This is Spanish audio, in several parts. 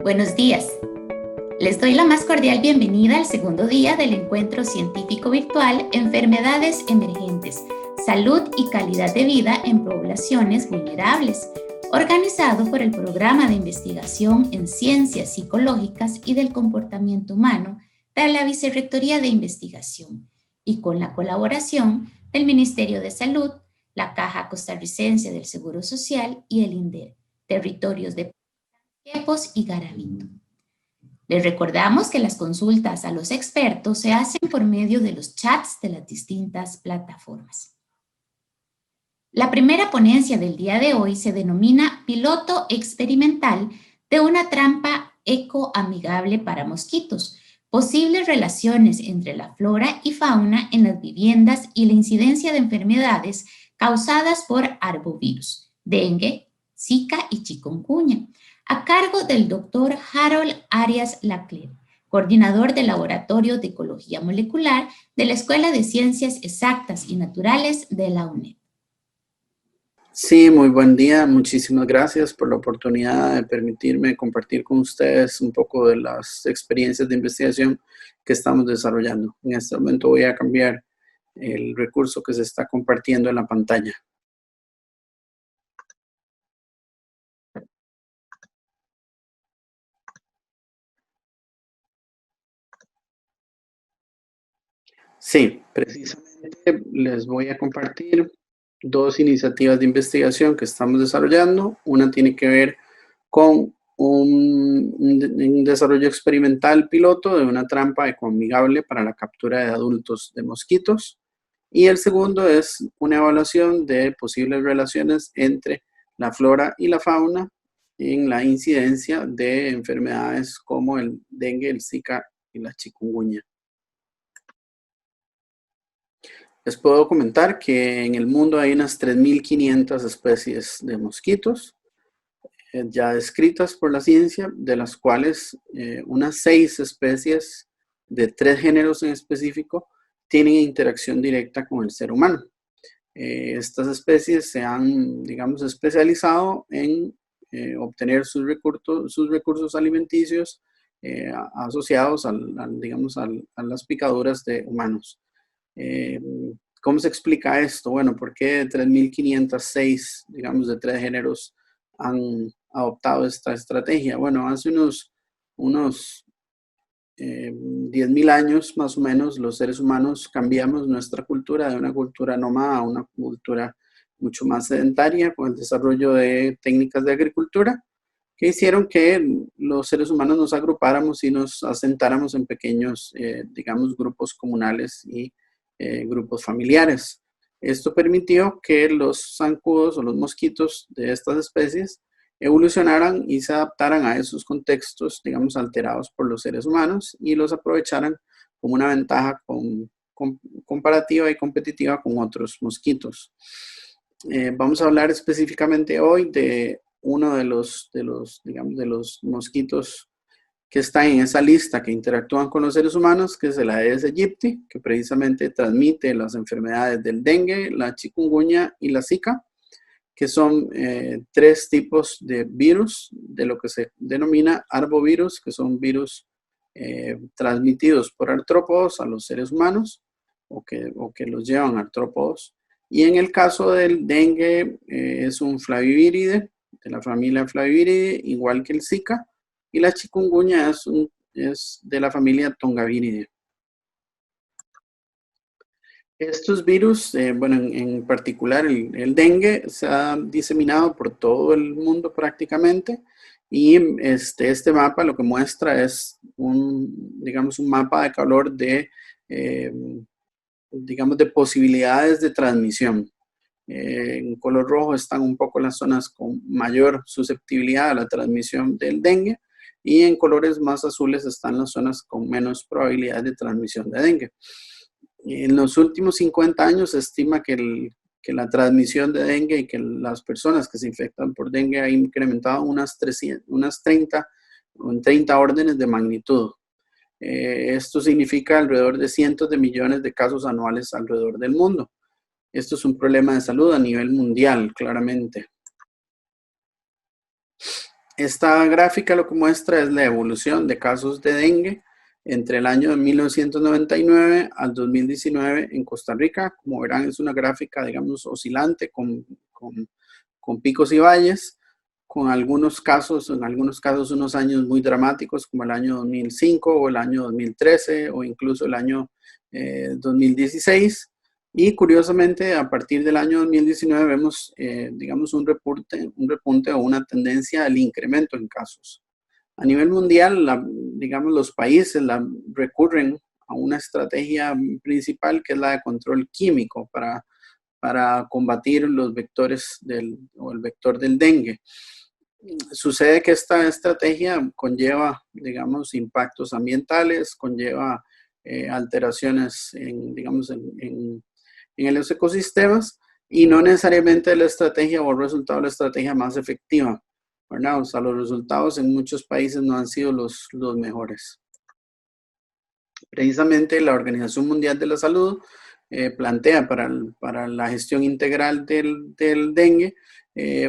Buenos días. Les doy la más cordial bienvenida al segundo día del encuentro científico virtual Enfermedades Emergentes, Salud y Calidad de Vida en Poblaciones Vulnerables, organizado por el Programa de Investigación en Ciencias Psicológicas y del Comportamiento Humano de la Vicerrectoría de Investigación y con la colaboración del Ministerio de Salud, la Caja Costarricense del Seguro Social y el INDER, territorios de Quepos y Garavito. Les recordamos que las consultas a los expertos se hacen por medio de los chats de las distintas plataformas. La primera ponencia del día de hoy se denomina Piloto Experimental de una trampa ecoamigable para mosquitos, posibles relaciones entre la flora y fauna en las viviendas y la incidencia de enfermedades causadas por arbovirus, dengue, zika y chikungunya, a cargo del doctor Harold Arias Lacler, coordinador del Laboratorio de Ecología Molecular de la Escuela de Ciencias Exactas y Naturales de la UNED. Sí, muy buen día. Muchísimas gracias por la oportunidad de permitirme compartir con ustedes un poco de las experiencias de investigación que estamos desarrollando. En este momento voy a cambiar el recurso que se está compartiendo en la pantalla. Sí, precisamente les voy a compartir dos iniciativas de investigación que estamos desarrollando. Una tiene que ver con un desarrollo experimental piloto de una trampa ecoamigable para la captura de adultos de mosquitos. Y el segundo es una evaluación de posibles relaciones entre la flora y la fauna en la incidencia de enfermedades como el dengue, el zika y la chikungunya. Les puedo comentar que en el mundo hay unas 3.500 especies de mosquitos ya descritas por la ciencia, de las cuales unas 6 especies de 3 géneros en específico tienen interacción directa con el ser humano. Estas especies se han, digamos, especializado en obtener sus recursos alimenticios asociados a las picaduras de humanos. ¿Cómo se explica esto? Bueno, ¿por qué 3.506, digamos, de 3 géneros han adoptado esta estrategia? Bueno, hace unos 10.000 años más o menos, los seres humanos cambiamos nuestra cultura de una cultura nómada a una cultura mucho más sedentaria con el desarrollo de técnicas de agricultura que hicieron que los seres humanos nos agrupáramos y nos asentáramos en pequeños, digamos, grupos comunales y grupos familiares. Esto permitió que los zancudos o los mosquitos de estas especies evolucionaran y se adaptaran a esos contextos, digamos, alterados por los seres humanos y los aprovecharan como una ventaja comparativa y competitiva con otros mosquitos. Vamos a hablar específicamente hoy de uno de los mosquitos que está en esa lista que interactúan con los seres humanos, que es el Aedes aegypti, que precisamente transmite las enfermedades del dengue, la chikungunya y la zika, que son 3 tipos de virus, de lo que se denomina arbovirus, que son virus transmitidos por artrópodos a los seres humanos, o que los llevan artrópodos. Y en el caso del dengue, es un flavivíride, de la familia Flaviviridae, igual que el zika, y la chikungunya es de la familia Tongaviridae. Estos virus, bueno, en particular el dengue, se ha diseminado por todo el mundo prácticamente, y este mapa lo que muestra es digamos, un mapa de calor de, digamos, de posibilidades de transmisión. En color rojo están un poco las zonas con mayor susceptibilidad a la transmisión del dengue, y en colores más azules están las zonas con menos probabilidad de transmisión de dengue. En los últimos 50 años se estima que la transmisión de dengue y que las personas que se infectan por dengue ha incrementado unas 30 órdenes de magnitud. Esto significa alrededor de cientos de millones de casos anuales alrededor del mundo. Esto es un problema de salud a nivel mundial, claramente. Esta gráfica lo que muestra es la evolución de casos de dengue entre el año 1999 al 2019 en Costa Rica. Como verán, es una gráfica, digamos, oscilante con picos y valles, con algunos casos, en algunos casos unos años muy dramáticos como el año 2005 o el año 2013 o incluso el año 2016. Y curiosamente, a partir del año 2019 vemos, digamos, un repunte o una tendencia al incremento en casos. A nivel mundial, digamos, los países recurren a una estrategia principal que es la de control químico para combatir los vectores o el vector del dengue. Sucede que esta estrategia conlleva, digamos, impactos ambientales, conlleva alteraciones en los ecosistemas y no necesariamente la estrategia o el resultado de la estrategia más efectiva, ¿verdad? O sea, los resultados en muchos países no han sido los mejores. Precisamente la Organización Mundial de la Salud plantea para la gestión integral del dengue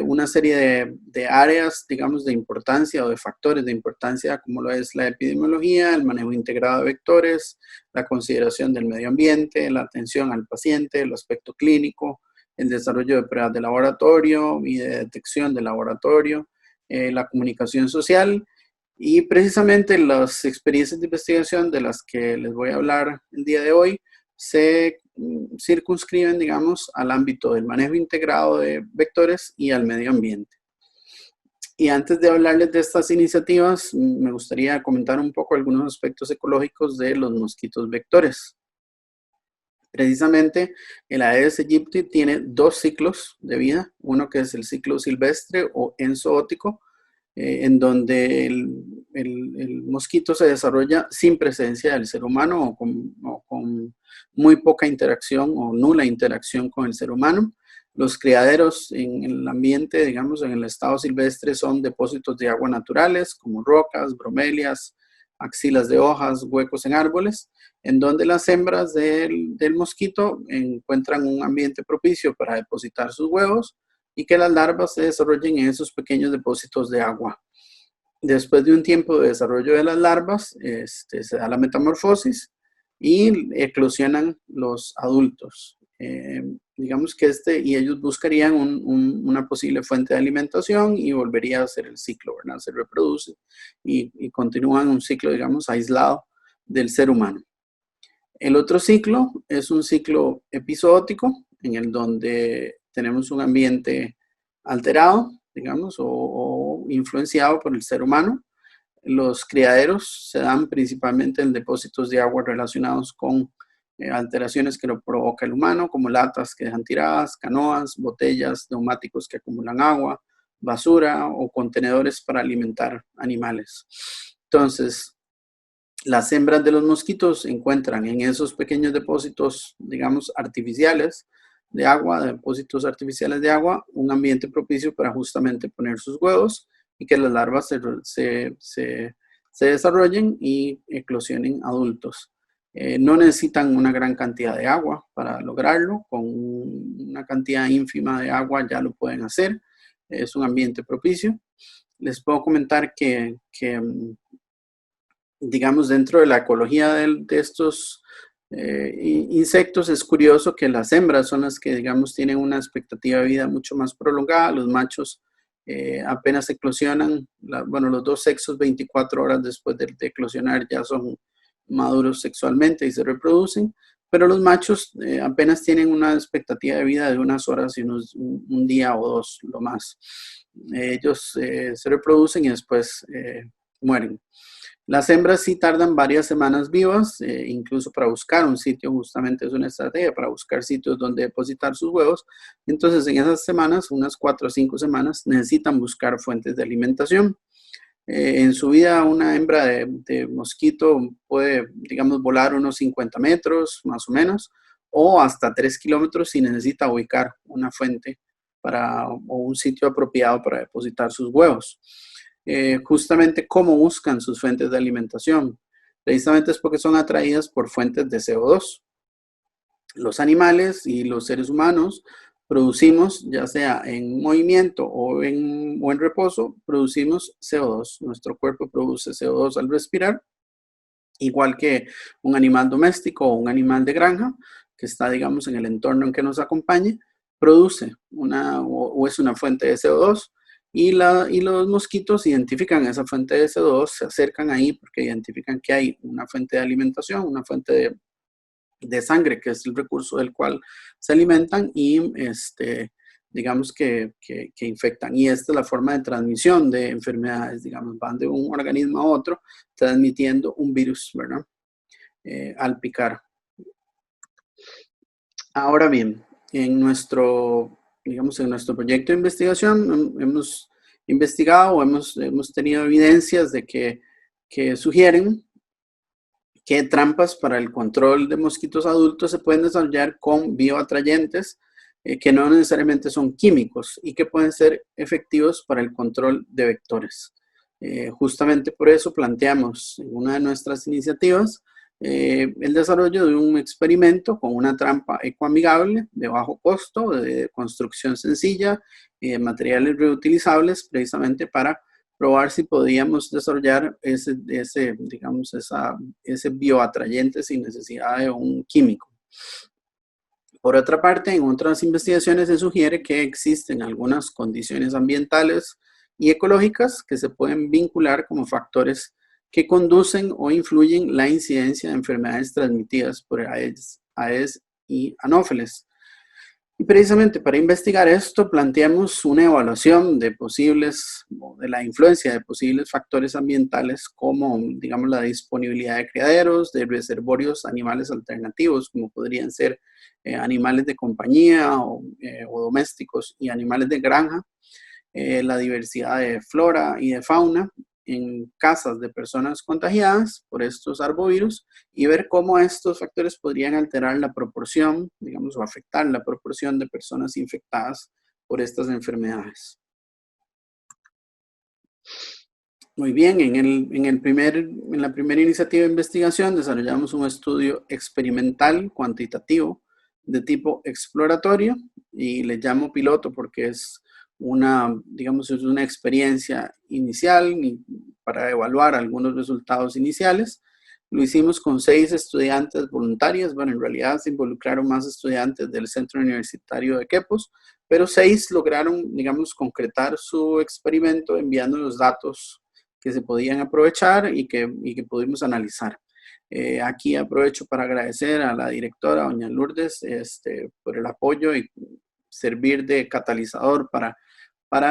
una serie de áreas, digamos, de importancia o de factores de importancia, como lo es la epidemiología, el manejo integrado de vectores, la consideración del medio ambiente, la atención al paciente, el aspecto clínico, el desarrollo de pruebas de laboratorio y de detección de laboratorio, la comunicación social. Y precisamente las experiencias de investigación de las que les voy a hablar el día de hoy se circunscriben, digamos, al ámbito del manejo integrado de vectores y al medio ambiente. Y antes de hablarles de estas iniciativas, me gustaría comentar un poco algunos aspectos ecológicos de los mosquitos vectores. Precisamente el Aedes aegypti tiene dos ciclos de vida, uno que es el ciclo silvestre o enzootico, en donde el mosquito se desarrolla sin presencia del ser humano o con muy poca interacción o nula interacción con el ser humano. Los criaderos en el ambiente, digamos, en el estado silvestre son depósitos de agua naturales como rocas, bromelias, axilas de hojas, huecos en árboles, en donde las hembras del mosquito encuentran un ambiente propicio para depositar sus huevos y que las larvas se desarrollen en esos pequeños depósitos de agua. Después de un tiempo de desarrollo de las larvas, se da la metamorfosis y eclosionan los adultos. Digamos que y ellos buscarían una posible fuente de alimentación y volvería a ser el ciclo, ¿verdad? Se reproducen y continúan un ciclo, digamos, aislado del ser humano. El otro ciclo es un ciclo episótico, en el donde tenemos un ambiente alterado, digamos, o influenciado por el ser humano. Los criaderos se dan principalmente en depósitos de agua relacionados con alteraciones que lo provoca el humano, como latas que dejan tiradas, canoas, botellas, neumáticos que acumulan agua, basura o contenedores para alimentar animales. Entonces, las hembras de los mosquitos encuentran en esos pequeños depósitos, digamos, artificiales de agua, depósitos artificiales de agua, un ambiente propicio para justamente poner sus huevos y que las larvas se desarrollen y eclosionen adultos. No necesitan una gran cantidad de agua para lograrlo, con una cantidad ínfima de agua ya lo pueden hacer, es un ambiente propicio. Les puedo comentar que digamos, dentro de la ecología de estos insectos, es curioso que las hembras son las que, digamos, tienen una expectativa de vida mucho más prolongada. Los machos apenas eclosionan, bueno, los dos sexos 24 horas después de eclosionar ya son maduros sexualmente y se reproducen, pero los machos apenas tienen una expectativa de vida de unas horas y un día o dos, lo más. Ellos se reproducen y después mueren. Las hembras sí tardan varias semanas vivas, incluso para buscar un sitio, justamente es una estrategia para buscar sitios donde depositar sus huevos. Entonces, en esas semanas, unas 4 o 5 semanas, necesitan buscar fuentes de alimentación. En su vida, una hembra de mosquito puede, digamos, volar unos 50 metros, más o menos, o hasta 3 kilómetros si necesita ubicar una fuente o un sitio apropiado para depositar sus huevos. Justamente cómo buscan sus fuentes de alimentación. Precisamente es porque son atraídas por fuentes de CO2. Los animales y los seres humanos producimos, ya sea en movimiento o en o en reposo, producimos CO2. Nuestro cuerpo produce CO2 al respirar, igual que un animal doméstico o un animal de granja que está, digamos, en el entorno en que nos acompañe, produce o es una fuente de CO2 y los mosquitos identifican esa fuente de CO2, se acercan ahí porque identifican que hay una fuente de alimentación, una fuente de sangre, que es el recurso del cual se alimentan y digamos que infectan. Y esta es la forma de transmisión de enfermedades, digamos, van de un organismo a otro transmitiendo un virus, ¿verdad? Al picar. Ahora bien, digamos, en nuestro proyecto de investigación hemos investigado o hemos tenido evidencias de que sugieren que trampas para el control de mosquitos adultos se pueden desarrollar con bioatrayentes que no necesariamente son químicos y que pueden ser efectivos para el control de vectores. Justamente por eso planteamos en una de nuestras iniciativas el desarrollo de un experimento con una trampa ecoamigable de bajo costo, de construcción sencilla y de materiales reutilizables, precisamente para probar si podíamos desarrollar ese bioatrayente sin necesidad de un químico. Por otra parte, en otras investigaciones se sugiere que existen algunas condiciones ambientales y ecológicas que se pueden vincular como factores que conducen o influyen la incidencia de enfermedades transmitidas por Aedes y Anófeles. Y precisamente para investigar esto, planteamos una evaluación de la influencia de posibles factores ambientales como, digamos, la disponibilidad de criaderos, de reservorios animales alternativos, como podrían ser animales de compañía o domésticos y animales de granja, la diversidad de flora y de fauna en casas de personas contagiadas por estos arbovirus y ver cómo estos factores podrían alterar la proporción, digamos, o afectar la proporción de personas infectadas por estas enfermedades. Muy bien, en la primera iniciativa de investigación desarrollamos un estudio experimental cuantitativo de tipo exploratorio y le llamo piloto porque es digamos, es una experiencia inicial para evaluar algunos resultados iniciales. Lo hicimos con 6 estudiantes voluntarias. Bueno, en realidad se involucraron más estudiantes del Centro Universitario de Quepos, pero 6 lograron, digamos, concretar su experimento enviando los datos que se podían aprovechar y que pudimos analizar. Aquí aprovecho para agradecer a la directora, doña Lourdes, por el apoyo y servir de catalizador para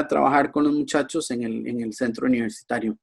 trabajar con los muchachos en el centro universitario.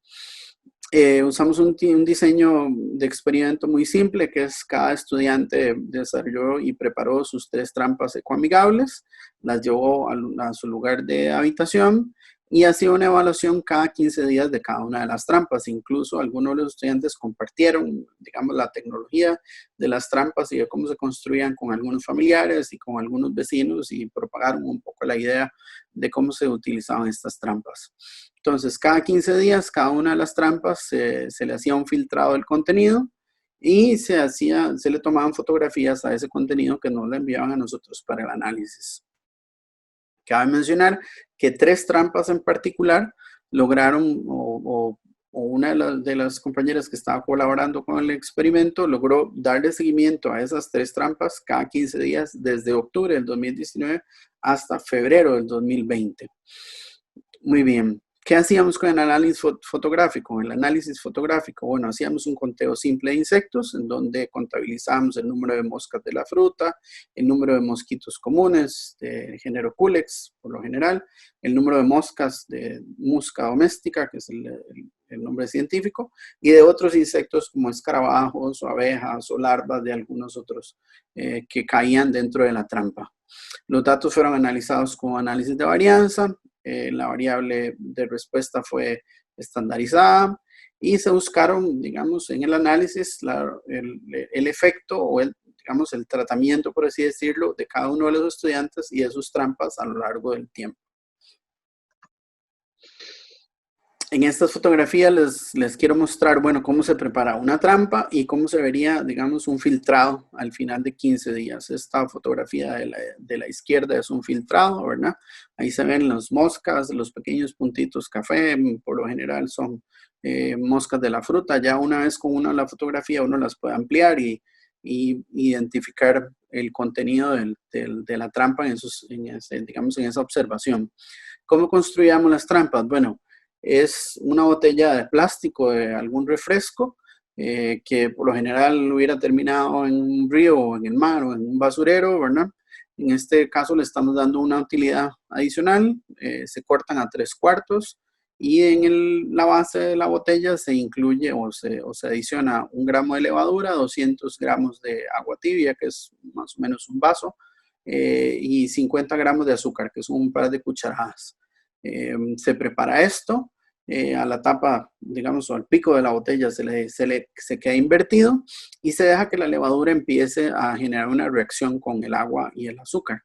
Usamos un diseño de experimento muy simple, que es cada estudiante desarrolló y preparó sus 3 trampas ecoamigables, las llevó a su lugar de habitación y hacía una evaluación cada 15 días de cada una de las trampas. Incluso algunos de los estudiantes compartieron, digamos, la tecnología de las trampas y de cómo se construían con algunos familiares y con algunos vecinos y propagaron un poco la idea de cómo se utilizaban estas trampas. Entonces, cada 15 días, cada una de las trampas se le hacía un filtrado del contenido y se le tomaban fotografías a ese contenido que nos lo enviaban a nosotros para el análisis. Cabe mencionar que 3 trampas en particular lograron, o una de las compañeras que estaba colaborando con el experimento, logró darle seguimiento a esas 3 trampas cada 15 días desde octubre del 2019 hasta febrero del 2020. Muy bien. ¿Qué hacíamos con el análisis fotográfico? El análisis fotográfico, bueno, hacíamos un conteo simple de insectos en donde contabilizábamos el número de moscas de la fruta, el número de mosquitos comunes del género Culex, por lo general, el número de moscas de musca doméstica, que es el nombre científico, y de otros insectos como escarabajos o abejas o larvas de algunos otros que caían dentro de la trampa. Los datos fueron analizados con análisis de varianza. La variable de respuesta fue estandarizada y se buscaron, digamos, en el análisis el efecto o digamos, el tratamiento, por así decirlo, de cada uno de los estudiantes y de sus trampas a lo largo del tiempo. En esta fotografía les quiero mostrar, bueno, cómo se prepara una trampa y cómo se vería, digamos, un filtrado al final de 15 días. Esta fotografía de la izquierda es un filtrado, ¿verdad? Ahí se ven las moscas, los pequeños puntitos café, por lo general son moscas de la fruta. Ya una vez con la fotografía uno las puede ampliar y identificar el contenido de la trampa digamos, en esa observación. ¿Cómo construíamos las trampas? Bueno, es una botella de plástico de algún refresco que por lo general hubiera terminado en un río o en el mar o en un basurero, ¿verdad? En este caso le estamos dando una utilidad adicional, se cortan a 3/4 y en la base de la botella se incluye o se adiciona 1 gramo de levadura, 200 gramos de agua tibia, que es más o menos un vaso, y 50 gramos de azúcar, que son un par de cucharadas. Se prepara esto, a la tapa, digamos, o al pico de la botella se queda invertido y se deja que la levadura empiece a generar una reacción con el agua y el azúcar.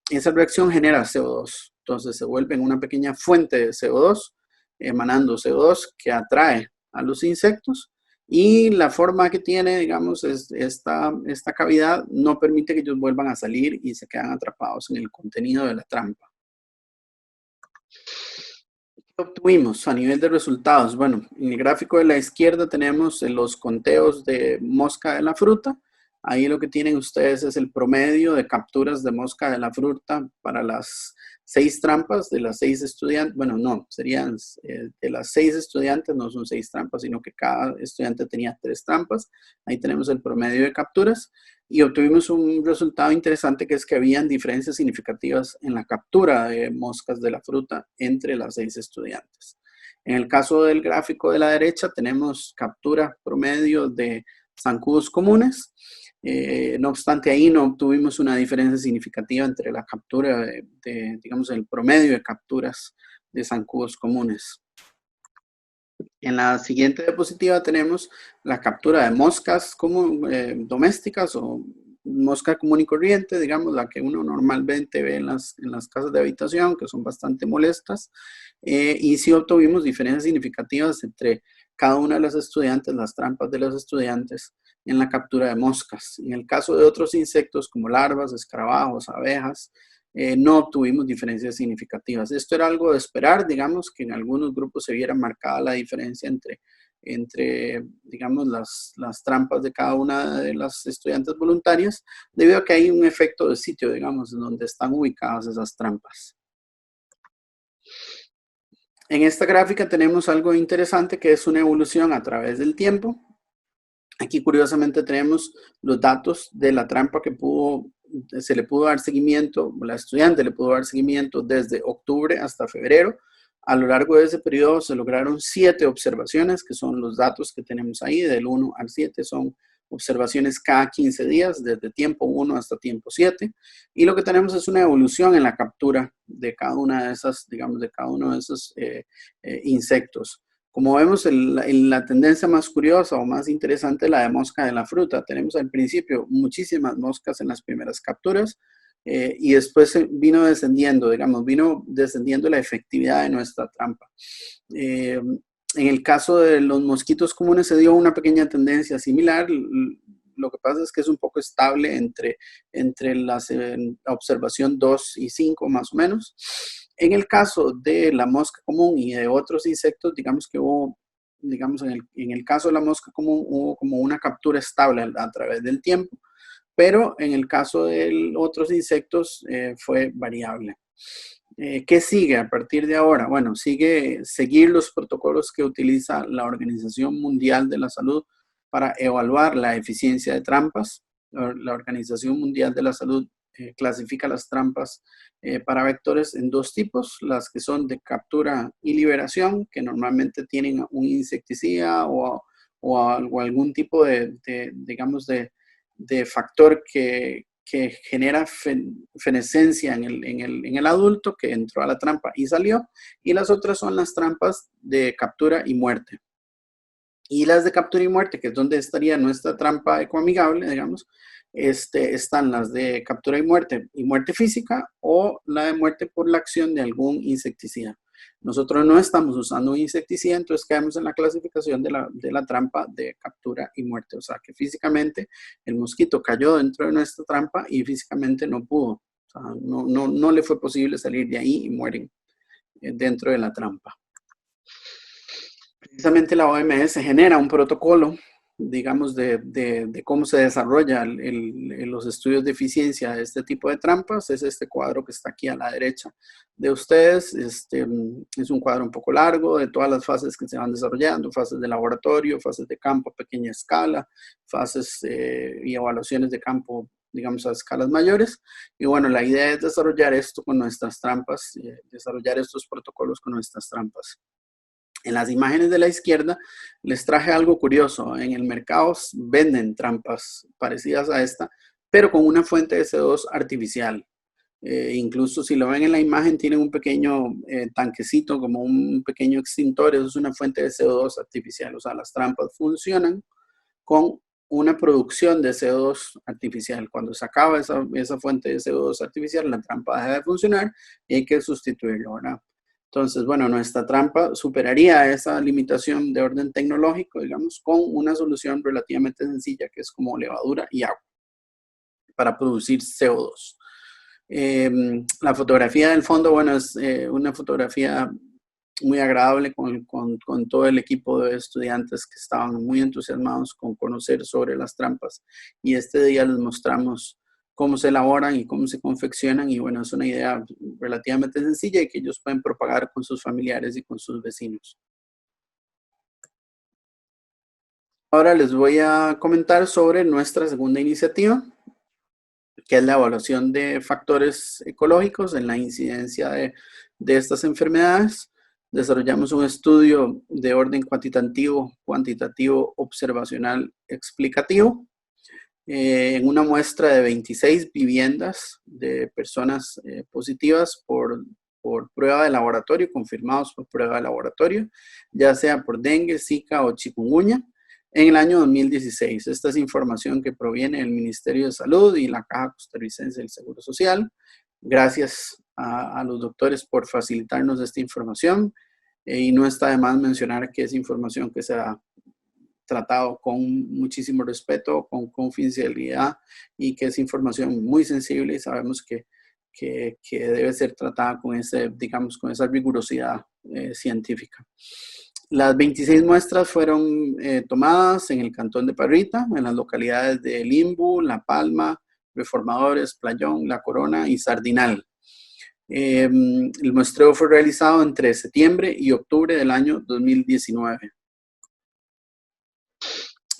Esa reacción genera CO2, entonces se vuelve en una pequeña fuente de CO2, emanando CO2 que atrae a los insectos y la forma que tiene, digamos, esta cavidad no permite que ellos vuelvan a salir y se quedan atrapados en el contenido de la trampa. ¿Qué obtuvimos a nivel de resultados? Bueno, en el gráfico de la izquierda tenemos los conteos de mosca de la fruta. Ahí lo que tienen ustedes es el promedio de capturas de mosca de la fruta para las 6 trampas de las 6 estudiantes. Bueno, no, serían de las 6 estudiantes, no son 6 trampas, sino que cada estudiante tenía 3 trampas. Ahí tenemos el promedio de capturas y obtuvimos un resultado interesante, que es que habían diferencias significativas en la captura de moscas de la fruta entre las 6 estudiantes. En el caso del gráfico de la derecha tenemos captura promedio de zancudos comunes. No obstante, ahí no obtuvimos una diferencia significativa entre la captura digamos, el promedio de capturas de zancudos comunes. En la siguiente diapositiva tenemos la captura de moscas domésticas o mosca común y corriente, digamos, la que uno normalmente ve en las casas de habitación, que son bastante molestas. Y sí obtuvimos diferencias significativas entre cada una de las estudiantes, las trampas de los estudiantes, en la captura de moscas. En el caso de otros insectos como larvas, escarabajos, abejas, no obtuvimos diferencias significativas. Esto era algo de esperar, digamos, que en algunos grupos se viera marcada la diferencia entre digamos, las trampas de cada una de las estudiantes voluntarias, debido a que hay un efecto de sitio, digamos, en donde están ubicadas esas trampas. En esta gráfica tenemos algo interesante, que es una evolución a través del tiempo. Aquí curiosamente tenemos los datos de la trampa que se le pudo dar seguimiento, la estudiante le pudo dar seguimiento desde octubre hasta febrero. A lo largo de ese periodo se lograron 7 observaciones, que son los datos que tenemos ahí, del 1 al 7, son observaciones cada 15 días, desde tiempo 1 hasta tiempo 7. Y lo que tenemos es una evolución en la captura de cada una de esas, digamos, de cada uno de esos insectos. Como vemos, la tendencia más curiosa o más interesante es la de mosca de la fruta. Tenemos al principio muchísimas moscas en las primeras capturas y después vino descendiendo la efectividad de nuestra trampa. En el caso de los mosquitos comunes se dio una pequeña tendencia similar. Lo que pasa es que es un poco estable entre la observación 2 y 5 más o menos. En el caso de la mosca común y de otros insectos, digamos que en el caso de la mosca común hubo como una captura estable a través del tiempo, pero en el caso de otros insectos fue variable. ¿Qué sigue a partir de ahora? Bueno, seguir los protocolos que utiliza la Organización Mundial de la Salud para evaluar la eficiencia de trampas. La Organización Mundial de la Salud clasifica las trampas para vectores en 2 tipos, las que son de captura y liberación, que normalmente tienen un insecticida o algún tipo digamos, de factor que genera fenescencia en el adulto que entró a la trampa y salió, y las otras son las trampas de captura y muerte. Y las de captura y muerte, que es donde estaría nuestra trampa ecoamigable, digamos, están las de captura y muerte física o la de muerte por la acción de algún insecticida. Nosotros no estamos usando un insecticida, entonces caemos en la clasificación de la trampa de captura y muerte. O sea, que físicamente el mosquito cayó dentro de nuestra trampa y físicamente no pudo. O sea, no le fue posible salir de ahí y mueren dentro de la trampa. Precisamente la OMS genera un protocolo, digamos, de cómo se desarrolla los estudios de eficiencia de este tipo de trampas. Es este cuadro que está aquí a la derecha de ustedes. Es un cuadro un poco largo de todas las fases que se van desarrollando, fases de laboratorio, fases de campo a pequeña escala, fases y evaluaciones de campo, digamos, a escalas mayores. Y bueno, la idea es desarrollar esto con nuestras trampas, desarrollar estos protocolos con nuestras trampas. En las imágenes de la izquierda les traje algo curioso. En el mercado venden trampas parecidas a esta, pero con una fuente de CO2 artificial. Incluso si lo ven en la imagen, tienen un pequeño tanquecito, como un pequeño extintor. Eso es una fuente de CO2 artificial. O sea, las trampas funcionan con una producción de CO2 artificial. Cuando se acaba esa fuente de CO2 artificial, la trampa deja de funcionar y hay que sustituirlo, ¿verdad? Entonces, bueno, nuestra trampa superaría esa limitación de orden tecnológico, digamos, con una solución relativamente sencilla, que es como levadura y agua para producir CO2. La fotografía del fondo, bueno, es una fotografía muy agradable con todo el equipo de estudiantes que estaban muy entusiasmados con conocer sobre las trampas. Y este día les mostramos cómo se elaboran y cómo se confeccionan. Y bueno, es una idea relativamente sencilla y que ellos pueden propagar con sus familiares y con sus vecinos. Ahora les voy a comentar sobre nuestra segunda iniciativa, que es la evaluación de factores ecológicos en la incidencia de estas enfermedades. Desarrollamos un estudio de orden cuantitativo, observacional, explicativo, en una muestra de 26 viviendas de personas positivas por prueba de laboratorio, confirmados por prueba de laboratorio, ya sea por dengue, zika o chikungunya, en el año 2016. Esta es información que proviene del Ministerio de Salud y la Caja Costarricense del Seguro Social. Gracias a los doctores por facilitarnos esta información. Y no está de más mencionar que es información que se ha tratado con muchísimo respeto, con confidencialidad, y que es información muy sensible y sabemos que debe ser tratada con digamos, con esa rigurosidad científica. Las 26 muestras fueron tomadas en el cantón de Parrita, en las localidades de Limbu, La Palma, Reformadores, Playón, La Corona y Sardinal. El muestreo fue realizado entre septiembre y octubre del año 2019.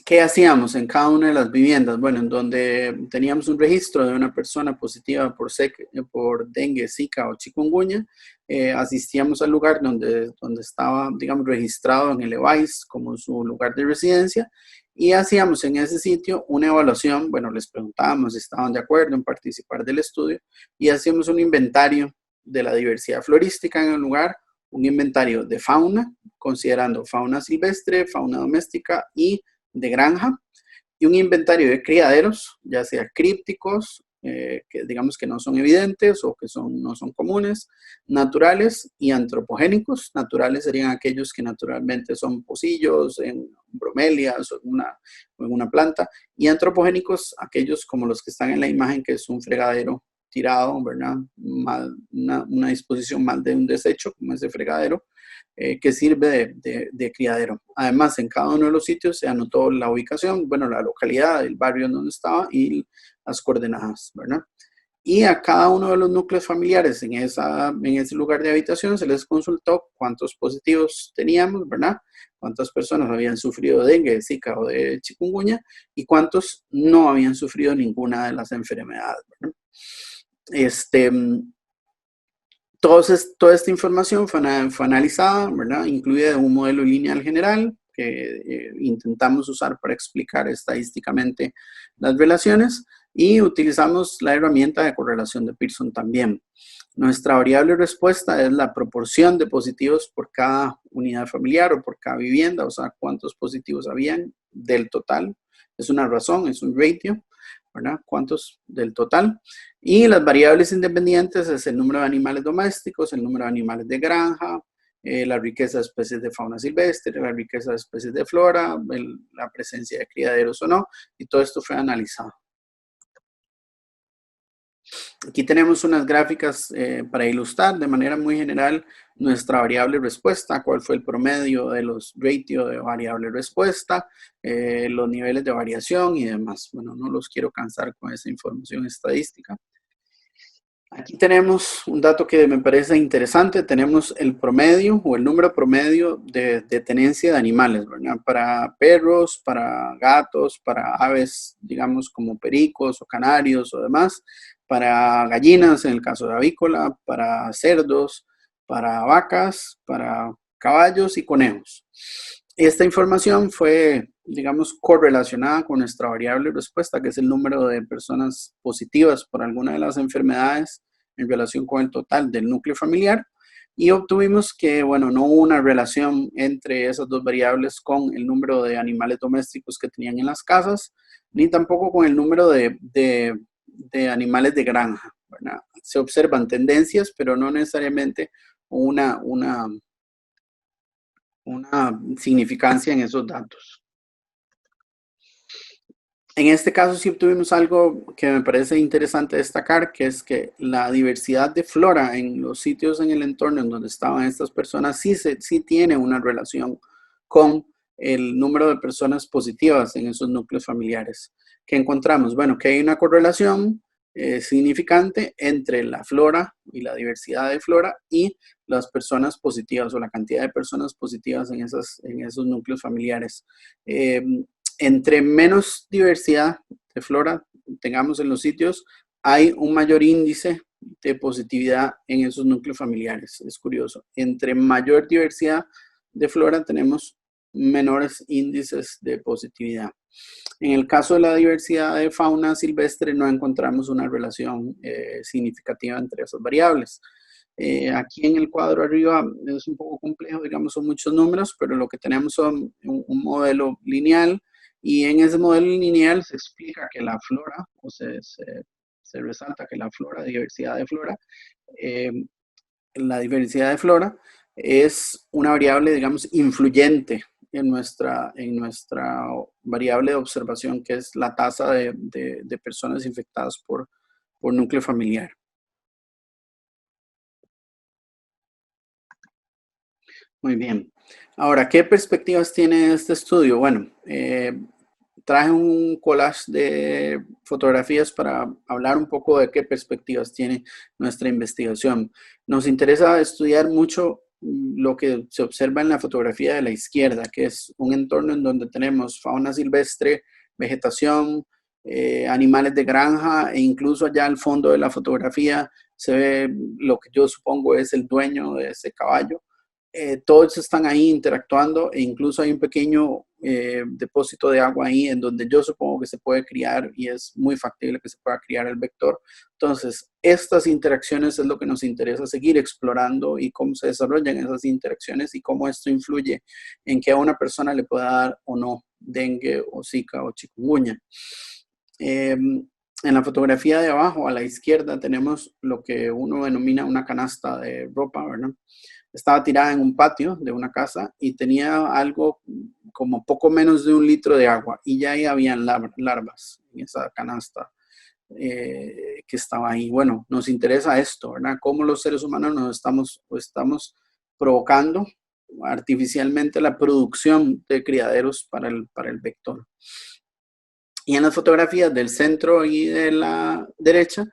¿Qué hacíamos en cada una de las viviendas? Bueno, en donde teníamos un registro de una persona positiva por dengue, zika o chikungunya, asistíamos al lugar donde estaba, digamos, registrado en el EVAIS como su lugar de residencia, y hacíamos en ese sitio una evaluación. Bueno, les preguntábamos si estaban de acuerdo en participar del estudio, y hacíamos un inventario de la diversidad florística en el lugar, un inventario de fauna, considerando fauna silvestre, fauna doméstica y de granja, y un inventario de criaderos, ya sea crípticos, que digamos que no son evidentes o que no son comunes, naturales y antropogénicos. Naturales serían aquellos que naturalmente son pocillos, en bromelias o en una planta, y antropogénicos aquellos como los que están en la imagen, que es un fregadero tirado, ¿verdad? Una disposición mal de un desecho, como ese fregadero, que sirve de criadero. Además, en cada uno de los sitios se anotó la ubicación, bueno, la localidad, el barrio en donde estaba y las coordenadas, ¿verdad? Y a cada uno de los núcleos familiares en ese lugar de habitación se les consultó cuántos positivos teníamos, ¿verdad? Cuántas personas habían sufrido de dengue, de zika o de chikungunya, y cuántos no habían sufrido ninguna de las enfermedades, ¿verdad? Toda esta información fue analizada, ¿verdad? Incluida un modelo lineal general que intentamos usar para explicar estadísticamente las relaciones, y utilizamos la herramienta de correlación de Pearson también. Nuestra variable respuesta es la proporción de positivos por cada unidad familiar o por cada vivienda, o sea, cuántos positivos habían del total. Es una razón, es un ratio, ¿verdad? ¿Cuántos del total? Y las variables independientes es el número de animales domésticos, el número de animales de granja, la riqueza de especies de fauna silvestre, la riqueza de especies de flora, la presencia de criaderos o no, y todo esto fue analizado. Aquí tenemos unas gráficas para ilustrar de manera muy general nuestra variable respuesta, cuál fue el promedio de los ratios de variable respuesta, los niveles de variación y demás. Bueno, no los quiero cansar con esa información estadística. Aquí tenemos un dato que me parece interesante. Tenemos el promedio o el número promedio de tenencia de animales, ¿verdad? Para perros, para gatos, para aves, digamos, como pericos o canarios o demás, para gallinas, en el caso de avícola, para cerdos, para vacas, para caballos y conejos. Esta información fue, digamos, correlacionada con nuestra variable respuesta, que es el número de personas positivas por alguna de las enfermedades en relación con el total del núcleo familiar, y obtuvimos que, bueno, no hubo una relación entre esas dos variables con el número de animales domésticos que tenían en las casas, ni tampoco con el número de animales de granja, ¿verdad? Se observan tendencias, pero no necesariamente una significancia en esos datos. En este caso sí obtuvimos algo que me parece interesante destacar, que es que la diversidad de flora en los sitios en el entorno en donde estaban estas personas sí tiene una relación con el número de personas positivas en esos núcleos familiares. ¿Qué encontramos? Bueno, que hay una correlación significante entre la flora y la diversidad de flora y las personas positivas o la cantidad de personas positivas en esos núcleos familiares. Entre menos diversidad de flora tengamos en los sitios, hay un mayor índice de positividad en esos núcleos familiares. Es curioso. Entre mayor diversidad de flora tenemos menores índices de positividad. En el caso de la diversidad de fauna silvestre no encontramos una relación significativa entre esas variables. Aquí en el cuadro arriba es un poco complejo, digamos, son muchos números, pero lo que tenemos son un modelo lineal, y en ese modelo lineal se explica que la flora, o se resalta que la flora, diversidad de flora, la diversidad de flora es una variable, digamos, influyente en nuestra variable de observación, que es la tasa de personas infectadas por núcleo familiar. Muy bien. Ahora, ¿qué perspectivas tiene este estudio? Bueno, traje un collage de fotografías para hablar un poco de qué perspectivas tiene nuestra investigación. Nos interesa estudiar mucho lo que se observa en la fotografía de la izquierda, que es un entorno en donde tenemos fauna silvestre, vegetación, animales de granja, e incluso allá al fondo de la fotografía se ve lo que yo supongo es el dueño de ese caballo. Todos están ahí interactuando, e incluso hay un pequeño depósito de agua ahí en donde yo supongo que se puede criar, y es muy factible que se pueda criar el vector. Entonces, estas interacciones es lo que nos interesa seguir explorando, y cómo se desarrollan esas interacciones y cómo esto influye en que a una persona le pueda dar o no dengue o zika o chikungunya. En la fotografía de abajo a la izquierda tenemos lo que uno denomina una canasta de ropa, ¿verdad? Estaba tirada en un patio de una casa y tenía algo como poco menos de 1 litro de agua, y ya ahí habían larvas en esa canasta que estaba ahí. Bueno, nos interesa esto, ¿verdad? Cómo los seres humanos nos estamos provocando artificialmente la producción de criaderos para el vector. Y en las fotografías del centro y de la derecha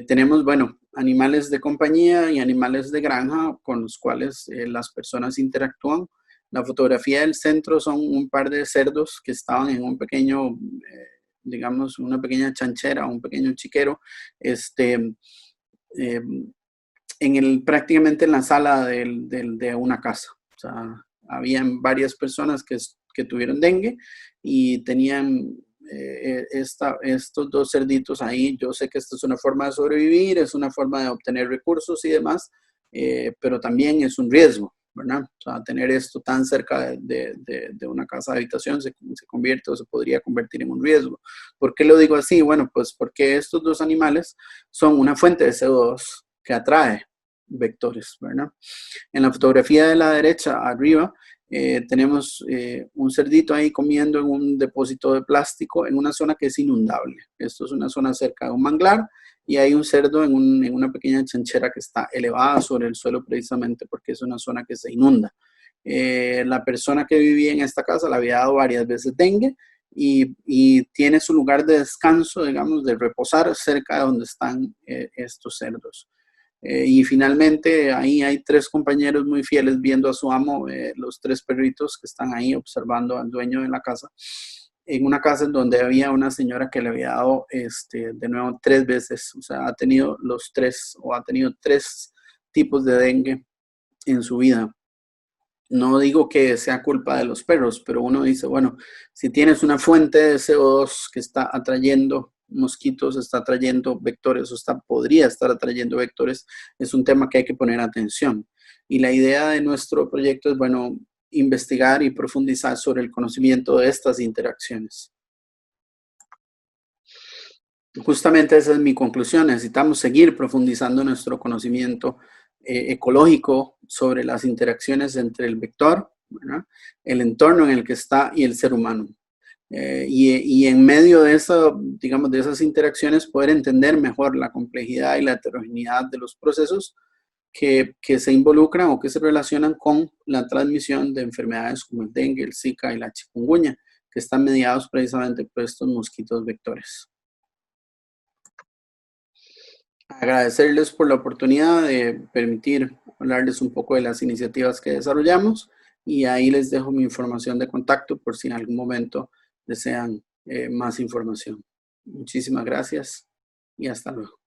tenemos, bueno, animales de compañía y animales de granja con los cuales las personas interactúan. La fotografía del centro son un par de cerdos que estaban en un pequeño, digamos, una pequeña chanchera, un pequeño chiquero, prácticamente en la sala de una casa. O sea, habían varias personas que tuvieron dengue y tenían estos 2 cerditos ahí. Yo sé que esta es una forma de sobrevivir, es una forma de obtener recursos y demás, pero también es un riesgo, ¿verdad? O sea, tener esto tan cerca de una casa de habitación se convierte o se podría convertir en un riesgo. ¿Por qué lo digo así? Bueno, pues porque estos 2 animales son una fuente de CO2 que atrae vectores, ¿verdad? En la fotografía de la derecha, arriba, tenemos un cerdito ahí comiendo en un depósito de plástico en una zona que es inundable. Esto es una zona cerca de un manglar y hay un cerdo en una pequeña chanchera que está elevada sobre el suelo precisamente porque es una zona que se inunda. La persona que vivía en esta casa le había dado varias veces dengue y tiene su lugar de descanso, digamos, de reposar cerca de donde están estos cerdos. Y finalmente ahí hay 3 compañeros muy fieles viendo a su amo, los 3 perritos que están ahí observando al dueño de la casa, en una casa en donde había una señora que le había dado de nuevo 3 veces, o sea, ha tenido ha tenido 3 tipos de dengue en su vida. No digo que sea culpa de los perros, pero uno dice, bueno, si tienes una fuente de CO2 que está atrayendo mosquitos, está atrayendo vectores o podría estar atrayendo vectores, es un tema que hay que poner atención. Y la idea de nuestro proyecto es, bueno, investigar y profundizar sobre el conocimiento de estas interacciones. Justamente esa es mi conclusión. Necesitamos seguir profundizando nuestro conocimiento ecológico sobre las interacciones entre el vector, ¿verdad?, el entorno en el que está y el ser humano. Y en medio de eso, digamos, de esas interacciones, poder entender mejor la complejidad y la heterogeneidad de los procesos que se involucran o que se relacionan con la transmisión de enfermedades como el dengue, el Zika y la chikungunya, que están mediados precisamente por estos mosquitos vectores. Agradecerles por la oportunidad de permitir hablarles un poco de las iniciativas que desarrollamos y ahí les dejo mi información de contacto por si en algún momento desean más información. Muchísimas gracias y hasta luego.